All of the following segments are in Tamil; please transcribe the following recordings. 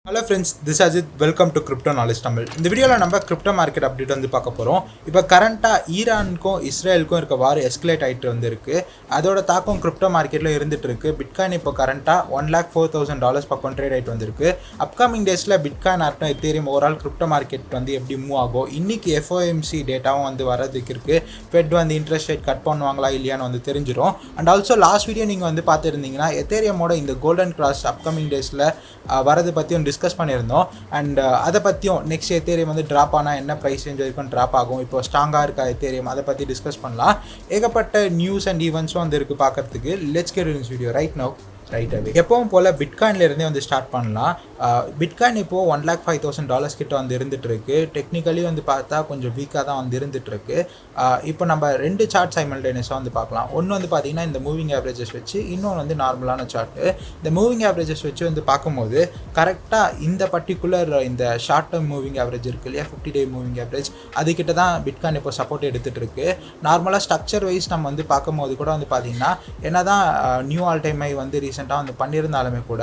Hello friends, this is Ajit. Welcome to Crypto Knowledge Tamil. இந்த வீடியோவில் நம்ம கிரிப்டோ மார்க்கெட் அப்டேட் வந்து பார்க்க போகிறோம். இப்போ கரண்ட்டாக ஈரானுக்கும் இஸ்ரேலுக்கும் இருக்க வார் எஸ்கலேட் ஆகிட்டு வந்துருக்கு. அதோட தாக்கம் கிரிப்டோ மார்க்கெட்டில் இருந்துட்டு இருக்கு. பிட்காயின் இப்போ கரண்ட்டாக $1,04,000 பக்கம் ட்ரேட் ஆகிட்டு வந்திருக்கு. அப்கமிங் டேஸில் பிட்காயின் ஆகட்டும் எத்தேரியம் ஓவரால் கிரிப்டோ மார்க்கெட் வந்து எப்படி மூவ் ஆகும், இன்னைக்கு FOMC டேட்டாவும் வந்து வரதுக்கு இருக்குது. ஃபெட் வந்து இன்ட்ரெஸ்ட் ரேட் கட் பண்ணுவாங்களா இல்லையான்னு வந்து தெரிஞ்சிடும். அண்ட் ஆல்சோ லாஸ்ட் வீடியோ நீங்கள் வந்து பார்த்துருந்தீங்கன்னா எத்தேரியமோட இந்த கோல்டன் கிராஸ் அப்கமிங் டேஸில் வரது பற்றியும் டிஸ்கஸ் பண்ணியிருந்தோம். அண்ட் அதை பற்றியும் நெக்ஸ்ட் எத்தேரியம் வந்து ட்ராப் ஆனால் என்ன ப்ரைஸ் ரேஞ்ச் வரைக்கும் ட்ராப் ஆகும், இப்போ ஸ்ட்ராங்காக இருக்கா எத்தேரியம், அதை பற்றி டிஸ்கஸ் பண்ணலாம். ஏகப்பட்ட நியூஸ் அண்ட் ஈவெண்ட்ஸும் வந்து இருக்குது பார்க்குறதுக்கு. Let's get in video right now. Right away எப்பவும் போல் பிட்காயின்லேருந்தே வந்து ஸ்டார்ட் பண்ணலாம். பிட்காயின் இப்போது $1,05,000 கிட்ட வந்து இருந்துகிட்ருக்கு. டெக்னிக்கலி வந்து பார்த்தா கொஞ்சம் வீக்காக தான் வந்து இருந்துகிட்ருக்கு. இப்போ நம்ம ரெண்டு சார்ட் சைமல்டேனியஸாக வந்து பார்க்கலாம். ஒன்று வந்து பார்த்திங்கன்னா இந்த மூவிங் ஆவரேஜஸ் வச்சு, இன்னொன்று வந்து நார்மலான சார்ட்டு. இந்த மூவிங் ஆவரேஜஸ் வச்சு வந்து பார்க்கும்போது கரெக்டாக இந்த பர்டிகுலர் இந்த ஷார்ட் டேர்ம் மூவிங் ஆவரேஜ் இருக்குது இல்லையா, 50-day மூவிங் ஆவரேஜ், அதுக்கிட்ட தான் பிட்காயின் இப்போ சப்போர்ட் எடுத்துகிட்டு இருக்கு. நார்மலாக ஸ்ட்ரக்சர் வைஸ் நம்ம வந்து பார்க்கும்போது கூட வந்து பார்த்திங்கன்னா என்ன தான் நியூ ஆல் டைம் ஐ வந்து ரீசெண்டாக வந்து பண்ணியிருந்தாலுமே கூட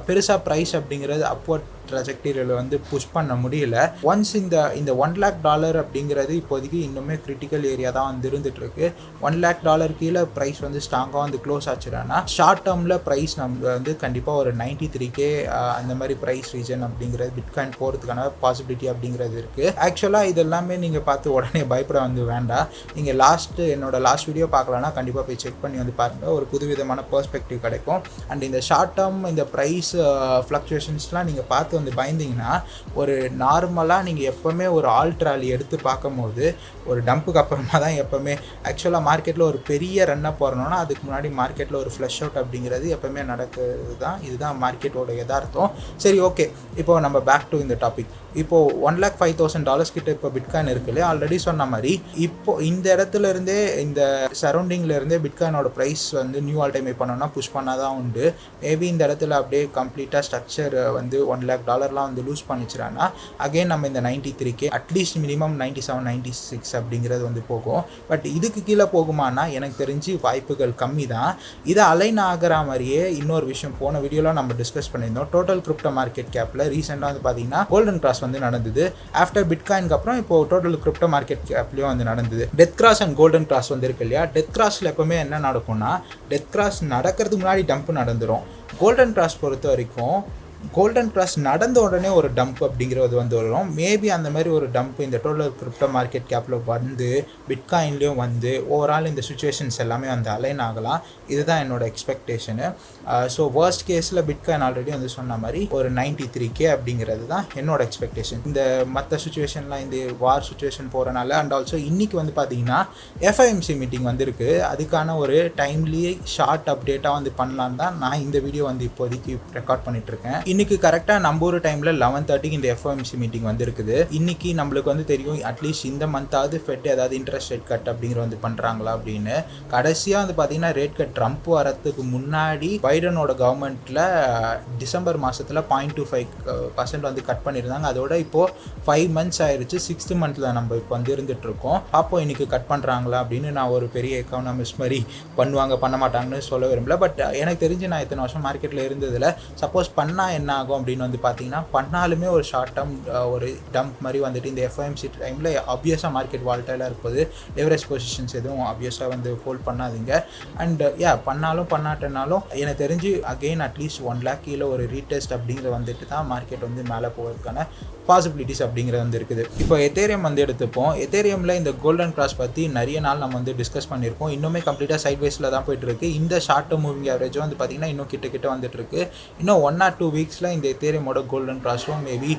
பெருசாக ப்ரைஸ் அப்படிங்கிறது அப்வர்ட் ட்ராஜெக்டரியில் வந்து புஷ் பண்ண முடியல. ஒன்ஸ் இந்த $1 lakh அப்படிங்கிறது இப்போதைக்கு இன்னுமே கிரிட்டிக்கல் ஏரியா தான் வந்து இருந்துட்டு இருக்கு. $1 lakh கீழே ப்ரைஸ் வந்து ஸ்ட்ராங்காக வந்து க்ளோஸ் ஆச்சுன்னா ஷார்ட் டேர்மில் ப்ரைஸ் நம்ம வந்து கண்டிப்பாக ஒரு 93K அந்த மாதிரி ப்ரைஸ் ரீஜன் அப்படிங்கிறது பிட்காயின் போகிறதுக்கான பாசிபிலிட்டி அப்படிங்கிறது இருக்குது. ஆக்சுவலாக இது எல்லாமே நீங்கள் பார்த்து உடனே பயப்பட வந்து வேண்டாம். நீங்கள் என்னோட லாஸ்ட் வீடியோ பார்க்கலன்னா கண்டிப்பாக போய் செக் பண்ணி வந்து பாருங்கள். ஒரு புதுவிதமான பெர்ஸ்பெக்டிவ் கிடைக்கும். அண்ட் இந்த ஷார்ட் டேர்ம் இந்த ப்ரைஸ் ஃப்ளக்சுவேஷன்ஸ்லாம் நீங்கள் பார்த்து வந்து பயந்தீங்கன்னா ஒரு நார்மலாக நீங்கள் எப்போவுமே ஒரு ஆல்ட் ராலி எடுத்து பார்க்கும்போது ஒரு டம்புக்கு அப்புறமா தான் எப்போவுமே ஆக்சுவலாக மார்க்கெட்டில் ஒரு பெரிய ரன்னை போகிறோன்னா அதுக்கு முன்னாடி மார்க்கெட்டில் ஒரு ஃப்ளஷ் அவுட் அப்படிங்கிறது எப்போவுமே நடக்குது தான். இதுதான் மார்க்கெட்டோட யதார்த்தம். சரி, ஓகே, இப்போது நம்ம பேக் டு இந்த டாபிக். இப்போது $1,05,000 கிட்ட இப்போ பிட்காயின் இருக்குல்லையே, ஆல்ரெடி சொன்ன மாதிரி இப்போது இந்த இடத்துல இருந்தே இந்த சரௌண்டிங்கில் இருந்தே பிட்காயினோட ப்ரைஸ் வந்து நியூ ஆல் டைம் பண்ணோன்னா புஷ் பண்ணால் தான் உண்டு. மேபி இந்த இடத்துல அப்படியே கம்ப்ளீட்டாக ஸ்ட்ரக்சர் வந்து $1 lakh வந்து லூஸ் பண்ணிச்சுறான்னா அகெயின் நம்ம இந்த 93K அட்லீஸ்ட் மினிமம் 97, 96 அப்படிங்கிறது வந்து போகும். பட் இதுக்கு கீழே போகுமானா எனக்கு தெரிஞ்சு வாய்ப்புகள் கம்மி தான். இதை அலைன் ஆகிற மாதிரியே இன்னொரு விஷயம் போன வீடியோவில் நம்ம டிஸ்கஸ் பண்ணியிருந்தோம். டோட்டல் கிரிப்டோ மார்க்கெட் கேப்பில் ரீசெண்டாக வந்து பார்த்தீங்கன்னா கோல்டன் கிராஸ் வந்து நடந்தது. ஆஃப்டர் பிட்காயினுக்கு அப்புறம் இப்போ டோட்டல் கிரிப்டோ மார்க்கெட் கேப்லேயும் வந்து நடந்தது. Death cross and golden cross வந்து இருக்கு இல்லையா. டெத் கிராஸில் எப்பவுமே என்ன நடக்கும்னா டெத் கிராஸ் நடக்கிறதுக்கு முன்னாடி டம்ப் நடந்துடும். கோல்டன் கிராஸ் பொறுத்த வரைக்கும் கோல்டன் கிராஸ் நடந்த உடனே ஒரு டம்ப் அப்படிங்கிறது வந்து வரும். மேபி அந்த மாதிரி ஒரு டம்ப் இந்த டோட்டல் கிரிப்டோ மார்க்கெட் கேப்பில் வந்து பிட்காயின்லேயும் வந்து ஓவரால் இந்த சுச்சுவேஷன்ஸ் எல்லாமே வந்து அலைன் ஆகலாம். இதுதான் என்னோட எக்ஸ்பெக்டேஷனு. ஸோ வர்ஸ்ட் கேஸில் பிட்காயின் ஆல்ரெடி வந்து சொன்ன மாதிரி ஒரு 93K அப்படிங்கிறது தான் என்னோட எக்ஸ்பெக்டேஷன். இந்த மற்ற சுச்சுவேஷன்லாம் இந்த வார் சுச்சுவேஷன் போகிறனால அண்ட் ஆல்சோ இன்றைக்கி வந்து பார்த்திங்கன்னா FOMC மீட்டிங் வந்துருக்கு. அதுக்கான ஒரு டைம்லி ஷார்ட் அப்டேட்டாக வந்து பண்ணலான்னு தான் நான் இந்த வீடியோ வந்து இப்போதைக்கு ரெக்கார்ட் பண்ணிகிட்ருக்கேன். இன்னைக்கு கரெக்டாக நம்ம ஒரு டைமில் 11:30 இந்த FOMC மீட்டிங் வந்து இருக்குது. இன்னைக்கு நம்மளுக்கு வந்து தெரியும் அட்லீஸ்ட் இந்த மந்தாவது ஃபெட் ஏதாவது இன்ட்ரெஸ்ட் ரேட் கட் அப்படிங்கிற வந்து பண்ணுறாங்களா அப்படின்னு. கடைசியாக வந்து பார்த்தீங்கன்னா ரேட் கட் ட்ரம்ப் வரத்துக்கு முன்னாடி பைடனோட கவர்மெண்ட்டில் டிசம்பர் மாதத்தில் 0.25% வந்து கட் பண்ணியிருந்தாங்க. அதோட இப்போது 5 months ஆயிடுச்சு. 6th monthல நம்ம இப்போ வந்து இருந்துகிட்ருக்கோம். அப்போ இன்னைக்கு கட் பண்ணுறாங்களா அப்படின்னு நான் ஒரு பெரிய எக்கானமிஸ்ட் மாதிரி பண்ண மாட்டாங்கன்னு சொல்ல விரும்பல. பட் எனக்கு தெரிஞ்சு நான் இத்தனை வருஷம் மார்க்கெட்டில் இருந்ததில் சப்போஸ் பண்ணால் என்ன ஆகும் அப்படின்னு வந்து பார்த்தீங்கன்னா பண்ணாலுமே ஒரு ஷார்ட் டேர்ம் ஒரு டம்ப் மாதிரி வந்துட்டு இந்த FOMC டைமில் ஆப்வியஸாக மார்க்கெட் வால்டைலாக இருப்பது. லெவரேஜ் பொசிஷன்ஸ் எதுவும் ஆப்வியஸாக வந்து ஹோல்ட் பண்ணாதீங்க. அண்ட் பண்ணாட்டனாலும் எனக்கு தெரிஞ்சு அகெயின் அட்லீஸ்ட் 1 lakh கீழே ஒரு ரீடெஸ்ட் அப்படிங்கிறது வந்துட்டு தான் மார்க்கெட் வந்து மேலே போகிறதுக்கான பாசிபிலிட்டிஸ் அப்படிங்கிறது வந்து இருக்குது. இப்போ எத்தேரியம் வந்து எடுத்துப்போம். எத்தேரியமில் இந்த கோல்டன் கிராஸ் பற்றி நிறைய நாள் நம்ம வந்து டிஸ்கஸ் பண்ணியிருக்கோம். இன்னுமே கம்ப்ளீட்டாக சைட்வைஸில் தான் போயிட்டுருக்கு. இந்த ஷார்ட் டேர்ம் மூவிங் ஆவரேஜும் வந்து பார்த்திங்கன்னா இன்னும் கிட்ட வந்துட்டுருக்கு. இன்னும் 1 or 2 weeksல இந்த எத்தேரியமோட கோல்டன் கிராஸும் மேபி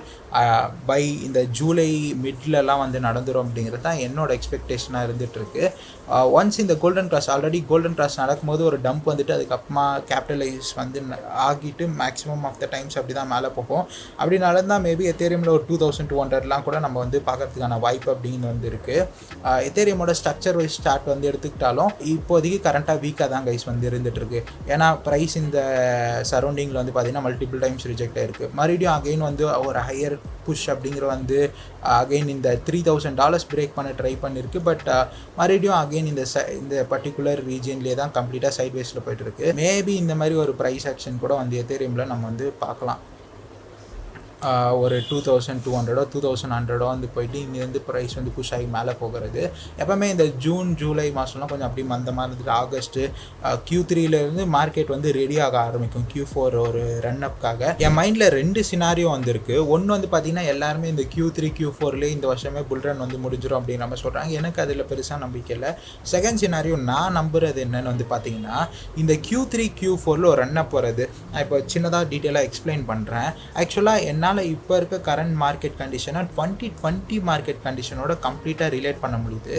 பை இந்த ஜூலை மிட்லலாம் வந்து நடந்துடும் அப்படிங்கிறது தான் என்னோட எக்ஸ்பெக்டேஷனாக இருந்துகிட்ருக்கு. ஒன்ஸ் இந்த கோல்டன் கிராஸ் நடக்கும்போது ஒரு டம்ப் வந்துட்டு அதுக்கப்புறமா கேபிட்டலைஸ் வந்து ஆகிட்டு மேக்ஸிமம் ஆஃப் த டைம்ஸ் அப்படி தான் மேலே போகும். அப்படி நடந்தால் மேபி எத்தேரியமில் ஒரு 2200 கூட நம்ம வந்து பார்க்கறதுக்கான வாய்ப்பு அப்படிங்கிறது வந்து இருக்குது. எத்தேரியமோட ஸ்ட்ரக்சர் வைஸ் சார்ட் வந்து எடுத்துக்கிட்டாலும் இப்போதைக்கு கரண்ட்டாக வீக்காக தான் கைஸ் வந்து இருந்துகிட்ருக்கு. ஏன்னா ப்ரைஸ் இந்த சரௌண்டிங்கில் வந்து பார்த்திங்கன்னா மல்டிபிள் டைம்ஸ் ரிஜெக்ட் ஆகிருக்கு. மறுபடியும் அகெயின் வந்து ஒரு ஹையர் புஷ் அப்படிங்கிற வந்து அகெயின் இந்த $3,000 பிரேக் பண்ண ட்ரை பண்ணியிருக்கு. பட் மறுபடியும் அகெயின் இந்த பர்டிகுலர் ரீஜன்லேயே தான் கம்ப்ளீட்டாக சைட்வேஸில் போய்ட்டு இருக்கு. மேபி இந்த மாதிரி ஒரு ப்ரைஸ் ஆக்ஷன் கூட வந்து எத்தேரியமில் நம்ம வந்து பார்க்கலாம். ஒரு 2200 2100 வந்து போயிட்டு இங்கேருந்து ப்ரைஸ் வந்து புஷ் ஆகி மேலே போகிறது. எப்போவுமே இந்த ஜூன் ஜூலை மாதம்லாம் கொஞ்சம் அப்படி மந்தமாக இருந்துட்டு ஆகஸ்ட்டு Q3லேருந்து மார்க்கெட் வந்து ரெடி ஆக ஆரம்பிக்கும் Q4 ஒரு ரன் அப்காக. என் மைண்டில் 2 சினாரியோ வந்துருக்கு. ஒன்று வந்து பார்த்திங்கன்னா எல்லாருமே இந்த Q3 Q4லேயே இந்த வருஷமே புல் ரன் வந்து முடிஞ்சிடும் அப்படின்னு நம்ம சொல்கிறாங்க. எனக்கு அதில் பெருசாக நம்பிக்கை இல்லை. செகண்ட் சினாரியோ நான் நம்புறது என்னன்னு வந்து பார்த்திங்கன்னா இந்த Q3 Q4ல் ஒரு ரன் அப் வருது. நான் இப்போ சின்னதாக டீட்டெயிலாக எக்ஸ்பிளைன் பண்ணுறேன். ஆக்சுவலாக என்னால் இப்போ இருக்க கரண்ட் மார்க்கெட் கண்டிஷனை 2020 மார்க்கெட் கண்டிஷனோட கம்ப்ளீட்டாக ரிலேட் பண்ண முடியுது.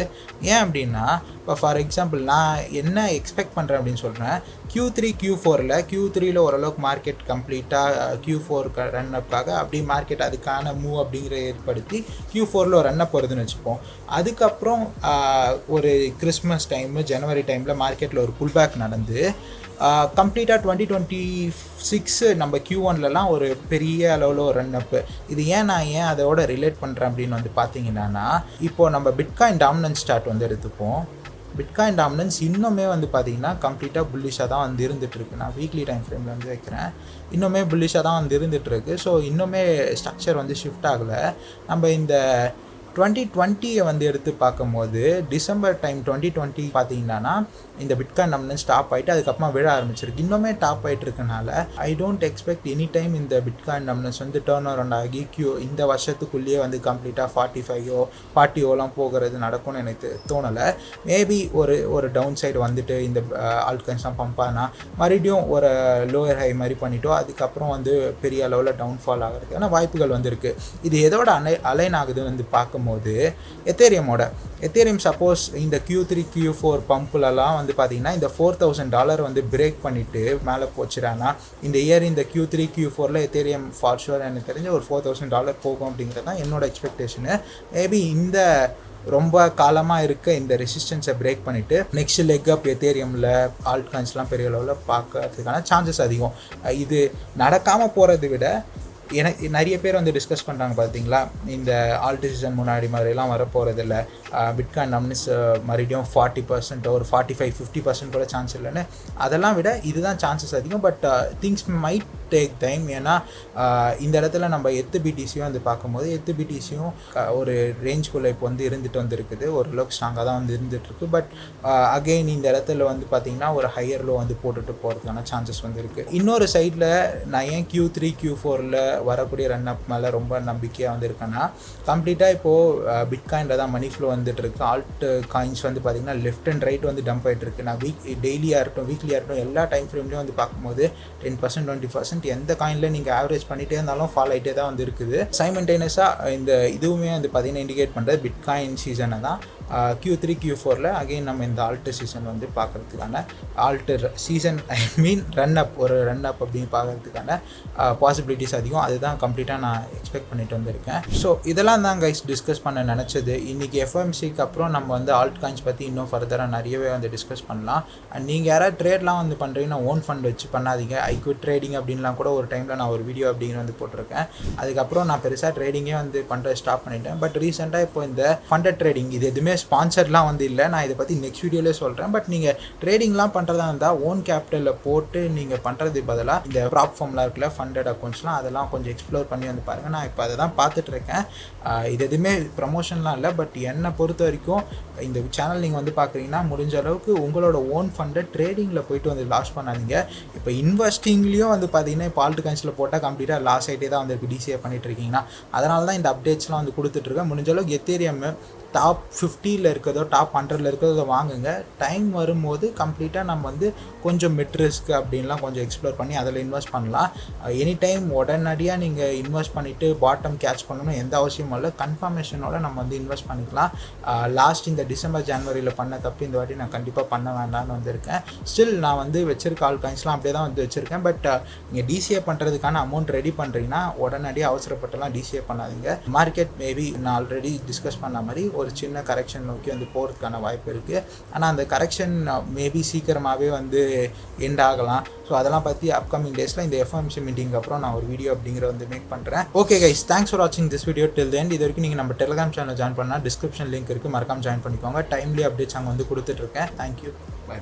ஏன் அப்படின்னா இப்போ ஃபார் எக்ஸாம்பிள் நான் என்ன எக்ஸ்பெக்ட் பண்ணுறேன் அப்படின்னு சொல்கிறேன். Q3 Q4ல் ஓரளவுக்கு மார்க்கெட் கம்ப்ளீட்டாக Q4 ரன் அப்காக அப்படி மார்க்கெட் அதுக்கான மூவ் அப்படிங்கிற ஏற்படுத்தி Q4ல் ஒரு ரன் அப் வருதுன்னு வச்சுப்போம். அதுக்கப்புறம் ஒரு கிறிஸ்மஸ் டைமு ஜனவரி டைமில் மார்க்கெட்டில் ஒரு புல் பேக் நடந்து கம்ப்ளீட்டாக 2026 நம்ம Q1லலாம் ஒரு பெரிய அளவில் ஒரு ரன் அப்பு. இது நான் அதோட ரிலேட் பண்ணுறேன் அப்படின்னு வந்து பார்த்தீங்கன்னா இப்போது நம்ம பிட்காயின் டாமினன்ஸ் ஸ்டார்ட் வந்து எடுத்துப்போம். பிட்காயின் டாமினன்ஸ் இன்னுமே வந்து பார்த்திங்கன்னா கம்ப்ளீட்டாக புல்லிஷாக தான் வந்து இருந்துகிட்ருக்கு. நான் வீக்லி டைம் ஃப்ரேமில் வந்து வைக்கிறேன். இன்னுமே புல்லிஷாக தான் வந்து இருந்துகிட்ருக்கு. ஸோ இன்னுமே ஸ்ட்ரக்சர் வந்து ஷிஃப்ட் ஆகலை. நம்ம இந்த 2020 வந்து எடுத்து பார்க்கும்போது டிசம்பர் டைம் 2020 பார்த்தீங்கன்னா இந்த பிட்காயின் டாமினன்ஸ் டாப் ஆகிட்டு அதுக்கப்புறமா விழ ஆரம்பிச்சிருக்கு. இன்னுமே டாப் ஆகிட்டு இருக்கனால I don't expect any time இந்த பிட்காயின் டாமினன்ஸ் வந்து டேர்ன் அரவுண்ட் ஆகி இந்த வருஷத்துக்குள்ளேயே வந்து கம்ப்ளீட்டாக 45 40 போகிறது நடக்கும்னு எனக்கு தோணலை. மேபி ஒரு டவுன் சைடு வந்துட்டு இந்த ஆல்ட்காயின்ஸ்லாம் பம்ப் ஆனால் மறுபடியும் ஒரு லோயர் ஹை மாதிரி பண்ணிட்டோம். அதுக்கப்புறம் வந்து பெரிய அளவில் டவுன்ஃபால் ஆகிறதுக்கான வாய்ப்புகள் வந்து இருக்குது. இது எதோட அலைன் ஆகுது வந்து பார்க்கும்போது எத்தேரியம் சப்போஸ் இந்த Q3 Q4 பம்புலலாம் வந்து பார்த்திங்கன்னா இந்த $4,000 வந்து பிரேக் பண்ணிவிட்டு மேலே போச்சுறானா இந்த இயர் இந்த Q3 Q4ல் எத்தேரியம் ஃபார் ஷுர் எனக்கு தெரிஞ்ச ஒரு $4,000 போகும் அப்படிங்கிறது தான் என்னோட எக்ஸ்பெக்டேஷனு. மேபி இந்த ரொம்ப காலமாக இருக்க இந்த ரெசிஸ்டன்ஸை பிரேக் பண்ணிவிட்டு நெக்ஸ்ட் லெக் அப் எத்தேரியமில் ஆல்ட்காயின்ஸ்லாம் பெரிய அளவில் பார்க்கறதுக்கான சான்சஸ் அதிகம். இது நடக்காமல் போகிறத விட எனக்கு நிறைய பேர் வந்து டிஸ்கஸ் பண்ணுறாங்க பார்த்தீங்களா, இந்த ஆல்ட் சீசன் முன்னாடி மாதிரிலாம் வரப்போகிறதில்ல, பிட்காயின் டாமினன்ஸ் மறுபடியும் 40% ஒரு 45-50% கூட சான்ஸ் இல்லைன்னு. அதெல்லாம் விட இதுதான் சான்சஸ் அதிகம். But things might take time. ஏன்னா இந்த இடத்துல நம்ம BTCயும் வந்து பார்க்கும்போது BTCயும் ஒரு ரேஞ்சுக்குள்ளே இப்போ வந்து இருந்துட்டு வந்துருக்குது. ஓரளவுக்கு ஸ்ட்ராங்காக தான் வந்து இருந்துகிட்ருக்கு. பட் அகெயின் இந்த இடத்துல வந்து பார்த்திங்கன்னா ஒரு ஹையர் லோ வந்து போட்டுட்டு போகிறதுக்கான சான்சஸ் வந்து இருக்குது. இன்னொரு சைடில் நான் ஏன் Q3 Q4ல் வரக்கூடிய ரன் அப் மேலே ரொம்ப நம்பிக்கையாக வந்து இருக்கேன்னா கம்ப்ளீட்டாக இப்போது பிட்காயினில் தான் மணி ஃப்ளோ வந்துட்டு இருக்கு. ஆல்ட் காயின்ஸ் வந்து பார்த்திங்கன்னா லெஃப்ட் அண்ட் ரைட் வந்து டம்ப் ஆகிட்டு இருக்கு. நான் டெய்லியாக இருக்கட்டும் வீக்லியாக இருக்கட்டும் எல்லா டைம் ஃப்ரேம்லேயும் வந்து பார்க்கும்போது 10% 20% எந்த காயினில் நீங்கள் ஆவரேஜ் பண்ணிகிட்டே இருந்தாலும் ஃபால் ஆகிட்டே தான் வந்து இருக்குது. சைமல்டேனியஸாக இந்த இதுவுமே வந்து பார்த்திங்கன்னா இண்டிகேட் பண்ணுறது பிட்காயின் சீசனை தான். Q3 Q4ல் அகெயின் நம்ம இந்த ஆல்ட்டு சீசன் வந்து பார்க்குறதுக்கான ஆல்டர் சீசன் ரன் அப் அப்படின்னு பார்க்குறதுக்கான பாசிபிலிட்டிஸ் அதிகம். அதுதான் கம்ப்ளீட்டாக நான் எக்ஸ்பெக்ட் பண்ணிட்டு வந்திருக்கேன். ஸோ இதெல்லாம் தான் கைஸ் டிஸ்கஸ் பண்ண நினச்சது. இன்றைக்கி FOMCக்கு அப்புறம் நம்ம வந்து ஆல்ட் காயின்ஸ் பற்றி இன்னும் ஃபர்தராக நிறையவே வந்து டிஸ்கஸ் பண்ணலாம். அண்ட் நீங்கள் யாராவது ட்ரேட்லாம் வந்து பண்ணுறீங்கன்னா ஓன் ஃபண்ட் வச்சு பண்ணாதீங்க. ஐக்விட் ட்ரேடிங் அப்படின்லாம் கூட ஒரு டைமில் நான் ஒரு வீடியோ அப்படிங்கிற வந்து போட்டிருக்கேன். அதுக்கப்புறம் நான் பெருசாக ட்ரேடிங்கே வந்து பண்ணுறது ஸ்டாப் பண்ணிட்டேன். பட் ரீசெண்டாக இப்போ இந்த ஃபண்டட் ட்ரேடிங் இது எதுவுமே ஸ்பான்சர்லாம் வந்து இல்லை. நான் இதை பற்றி நெக்ஸ்ட் வீடியோலேயே சொல்கிறேன். பட் நீங்கள் ட்ரேடிங்லாம் பண்ணுறதா இருந்தால் ஓன் கேபிட்டலில் போட்டு நீங்கள் பண்ணுறது பதிலாக இந்த ப்ராப் ஃபார்ம்லாம் இருக்குல்ல ஃபண்டட் அக்கௌண்ட்ஸ்லாம் அதெல்லாம் கொஞ்சம் எக்ஸ்ப்ளோர் பண்ணி வந்து பாருங்கள். நான் இப்போ அதை தான் பார்த்துட்ருக்கேன். இது எதுவுமே ப்ரமோஷன்லாம் இல்லை. பட் என்னை பொறுத்த வரைக்கும் இந்த சேனல் நீங்கள் வந்து பார்க்குறீங்கன்னா முடிஞ்ச அளவுக்கு உங்களோட ஓன் ஃபண்டை ட்ரேடிங்கில் போயிட்டு வந்து லாஸ் பண்ணாதீங்க. இப்போ இன்வெஸ்டிங்லேயும் வந்து பார்த்தீங்கன்னா இப்போ ஆல்ட் காயின்ஸில் போட்டால் கம்ப்ளீட்டாக லாஸ் ஆகிட்டே தான் வந்து DCA பண்ணிகிட்டு இருக்கீங்கன்னா அதனால தான் இந்த அப்டேட்ஸ்லாம் வந்து கொடுத்துட்ருக்கேன். முடிஞ்ச அளவுக்கு எத்தேரியம் டாப் 50ல் இருக்கிறதோ டாப் 100ல் இருக்கிறதோ வாங்குங்க. டைம் வரும்போது கம்ப்ளீட்டாக நம்ம வந்து கொஞ்சம் மிட் ரிஸ்க் அப்படின்லாம் கொஞ்சம் எக்ஸ்ப்ளோர் பண்ணி அதில் இன்வெஸ்ட் பண்ணலாம். எனி டைம் உடனடியாக நீங்கள் இன்வெஸ்ட் பண்ணிவிட்டு பாட்டம் கேட்ச் பண்ணணும் எந்த அவசியமும் இல்லை. கன்ஃபர்மேஷனோட நம்ம வந்து இன்வெஸ்ட் பண்ணிக்கலாம். லாஸ்ட் இந்த டிசம்பர் ஜனவரியில் பண்ண தப்பு இந்த வாட்டி நான் கண்டிப்பாக பண்ண வேண்டாம்னு வந்திருக்கேன். ஸ்டில் நான் வந்து வச்சிருக்க ஆல் காயின்ஸ்லாம் அப்படியே தான் வந்து வச்சுருக்கேன். பட் நீங்கள் DCA பண்ணுறதுக்கான அமௌண்ட் ரெடி பண்ணுறீங்கன்னா உடனடியாக அவசரப்பட்டெல்லாம் DCA பண்ணாதீங்க. மார்க்கெட் மேபி நான் ஆல்ரெடி டிஸ்கஸ் பண்ண மாதிரி ஒரு சின்ன கரெக்ஷன் நோக்கி வந்து போகிறதுக்கான வாய்ப்பு இருக்குது. ஆனால் அந்த கரெக்ஷன் மேபி சீக்கிரமாகவே வந்து எண்ட் ஆகலாம். ஸோ அதெல்லாம் பற்றி அப்கமிங் டேஸில் இந்த FOMC மீட்டிங்க்கு அப்புறம் நான் ஒரு வீடியோ அப்படிங்கிற வந்து மேக் பண்ணுறேன். ஓகே கைஸ், தேங்க்ஸ் ஃபார் வாட்சிங் திஸ் வீடியோ டில் தென். இது வரைக்கும் நீங்கள் நம்ம டெலிகிராம் சேனல் ஜாயின் பண்ணால் டிஸ்கிரிப்ஷன் லிங்க் இருக்குது, மறக்காம ஜாயின் பண்ணிக்கோங்க. டைம்லி அப்டேட்ஸ் அங்கே வந்து கொடுத்துட்ருக்கேன். Thank you, by.